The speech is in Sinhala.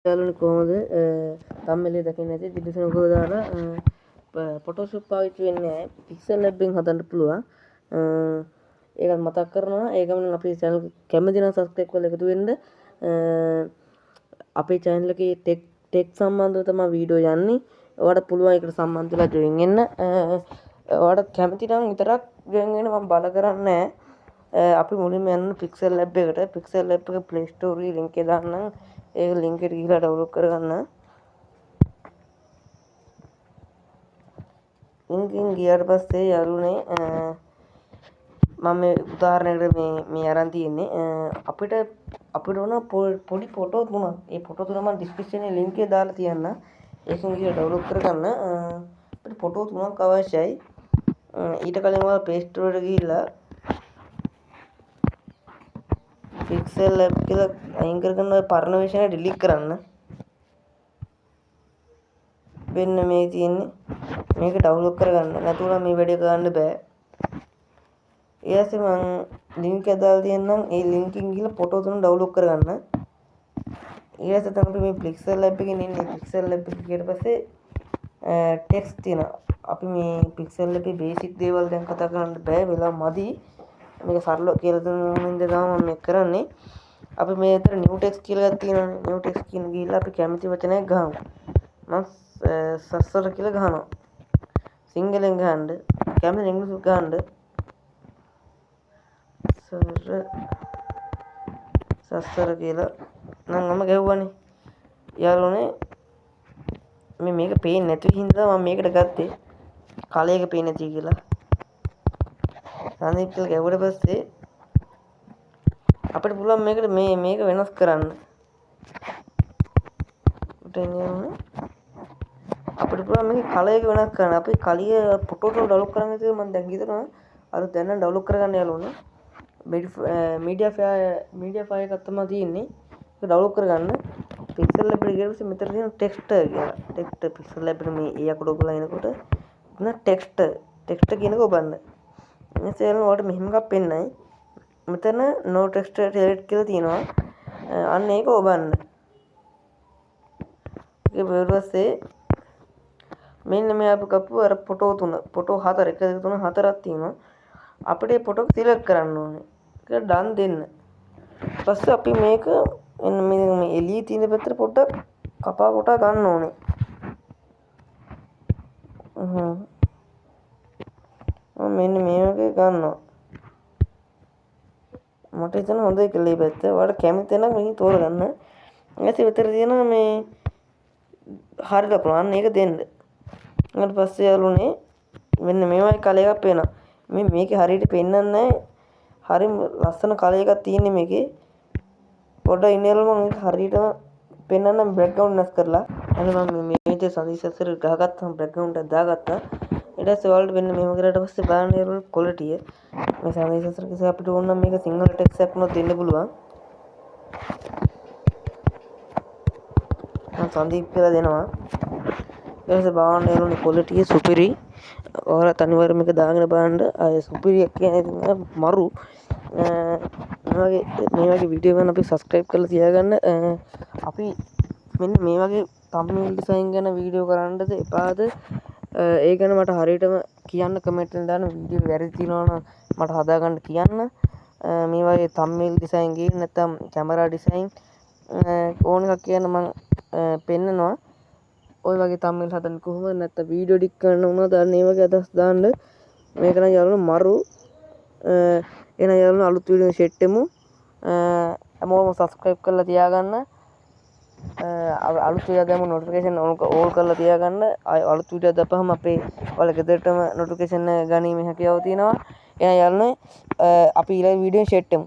යාළුවනේ කොහොමද තම්මෙලේ දකින්න ඇති ඩිස්ක්‍රිප්ෂන් එකේ දාලා ෆොටෝෂොප් පාවිච්චි වෙන්නේ නැහැ පික්සල් ලැබ් එකෙන් හදන්න පුළුවන් ඒකත් මතක් කරනවා ඒකම අපේ channel එක කැමති නම් subscribe කරලා එකතු වෙන්න අපේ channel එකේ ටෙක් සම්බන්ධව තමයි වීඩියෝ යන්නේ ඔයාලට පුළුවන් ඒකට සම්බන්ධ වෙලා join වෙන්න ඔයාලට කැමති නම් විතරක් join වෙන්න මම බල කරන්නේ අපි මුලින්ම යන්න පික්සල් ලැබ් එකට පික්සල් ලැබ් එක play store එකේ link එක දාන්නම් ඒක link එකට ගිහලා download කරගන්න link එකෙන් ගියාට පස්සේ යාළුවනේ මම මේ උදාහරණයකට මේ අරන් තියෙන්නේ අපිට ඕන පොඩි ෆොටෝ තුනක් ඒ ෆොටෝ තුන මම description එකේ link එකේ දාලා තියන්න ඒකෙන් ගිහලා download කරගන්න අපිට ෆොටෝ තුනක් අවශ්‍යයි ඊට කලින් ඔයාලා play store එකට ගිහිල්ලා පික්සල් ලැබ් කියලා අයින් කරගන්න ඔය පරණ version එක delete කරන්න. වෙන මේ තියෙන්නේ මේක download කරගන්න. නැතුව මේ වැඩේ කරන්න බෑ. ඊයසේ මම link එක දාලා තියෙනම් ඒ link එකෙන් ගිහලා ෆොටෝ තුන download කරගන්න. ඊයසේ තමයි මේ පික්සල් ලැබ් එකකින් ඉන්නේ. පික්සල් ලැබ් එක ගියට පස්සේ text තියෙනවා. අපි මේ පික්සල් ලැබ් එකේ basic දේවල් දැන් කතා කරන්න බෑ. වෙලා මදි. මේක සරලව කියලා දුන්නා නම් මම මේක කරන්නේ අපි මේ විතර new text කියලා එකක් තියෙනවානේ new text කියන ගිහිල්ලා අපි කැමති වචනයක් ගහමු මම සස්සර කියලා ගහනවා සිංහලෙන් ගහන්න කැමති ඉංග්‍රීසියෙන් ගහන්න සස්සර කියලා නම් මම ගැහුවානේ යාළුවනේ මේක පේන්නේ නැති හින්දා මම මේකට ගත්තේ කලයක පේන්නේ නැති කියලා සංදීප් කියලා ගැහුවට පස්සේ අපිට පුළුවන් මේකට මේක වෙනස් කරන්න. අපිට පුළුවන් මේක කලයක වෙනස් කරන්න. අපි කලිය ෆොටෝ එක ඩවුන්ලෝඩ් කරන්න ඉතින් මම දැන් හිතනවා අර දැන් ඩවුන්ලෝඩ් කරගන්න යාළුවනේ. මීඩියා ෆයිල් එකක් තමයි තියෙන්නේ. ඒක ඩවුන්ලෝඩ් කරගන්න. පික්සල් ලැබ් එකට ගියොත් මෙතන තියෙන ටෙක්ස්ට් කියලා. ටෙක්ස්ට් පික්සල් ලැබ් එකේ මේ ඒ අකුර ඔබලා එනකොට එන ටෙක්ස්ට් කියනක ඔබන්න. එනිසා යාළුවනේ ඔයාලට මෙහෙම එකක් පෙන්නයි. මෙතන no text select කියලා තියෙනවා. අන්න ඒක ඔබන්න. ඒක පස්සේ මෙන්න මේ අපි කපුව අර ෆොටෝ 4 1 2 3 4ක් තියෙනවා. අපිට මේ ෆොටෝ සිලෙක්ට් කරන්න ඕනේ. ඒක ඩන් දෙන්න. ඊපස්සේ අපි මේක මෙන්න මේ එළිය තියෙන පැත්තට පොඩ්ඩක් කපා කොටා ගන්න ඕනේ. මෙන්න මේ වගේ ගන්නවා. මට හිතෙනවා හොඳයි කියලා මේ පැත්ත. ඔයාලට කැමති නම් මේක තෝරගන්න. ඊට විතර තියෙනවා මේ හරියට පුළුවන් ඒක දෙන්න. ඊට පස්සේ යාළුවනේ මෙන්න මේ වගේ කලර් එකක් පේනවා. මේකේ හරියට පෙන්වන්නේ නැහැ. හරි ලස්සන කලර් එකක් තියෙන්නේ මේකේ. පොඩ්ඩක් ඉන්නේලු මම මේක හරියටම පෙන්වන්නම් බෑග්ග්‍රවුන්ඩ් නැස් කරලා. අන්න මම මේ විදිහට සංදීප්සර් ගහගත්තාම බෑග්ග්‍රවුන්ඩ් එකක් දාගත්තා. ඊට පස්සේ ඔයාලට වෙන්න මෙහෙම කරලා ඊට පස්සේ බලන්න යාළුවෝ ක්වොලිටි මේ සංදීප්සර් කිව්ව අපිට ඕන නම් මේක සිංහල ටෙක්ස්ට් එකක් වුණත් දෙන්න පුළුවන්. මම සංදීප් කියලා දෙනවා. ඊට පස්සේ බලන්න යාළුවෝ ක්වොලිටි සුපිරි. ඔයාලා අනිවාර්යයෙන් මේක දාගෙන බලන්න. අය සුපිරි කියන්නේ මරු. මේ වගේ වීඩියෝ ගන්න අපි subscribe කරලා තියාගන්න. අපි මෙන්න මේ වගේ thumbnail design ගැන වීඩියෝ කරන්නද එපාද? ඒ ගැන මට හරියටම කියන්න කමෙන්ට් එකෙන් දාන්න වීඩියෝ වැරදි තියෙනවා නම් මට හදාගන්න කියන්න. මේ වගේ thumbnail design ගේන්න නැත්නම් camera design ඕන එකක් කියන්න මම පෙන්නනවා. ඔය වගේ thumbnail හදන්න කොහොමද නැත්නම් වීඩියෝ එඩිට් කරන්න උනද අන්න ඒ වගේ අදහස් දාන්න. මේක නම් යාළුවෝ මරු. එහෙනම් යාළුවෝ අලුත් වීඩියෝ සෙට් එමු. හැමෝම subscribe කරලා තියාගන්න. අලුත් වීඩියෝ දැම්ම notification all කරලා තියාගන්න. අලුත් වීඩියෝ දාපුවම අපේ ඔයාලා ගෙදරටම notification ගනීමේ හැකියාව තියෙනවා. එහෙනම් යාළුවනේ අපි ඊළඟ වීඩියෝෙන් සෙට් එමු.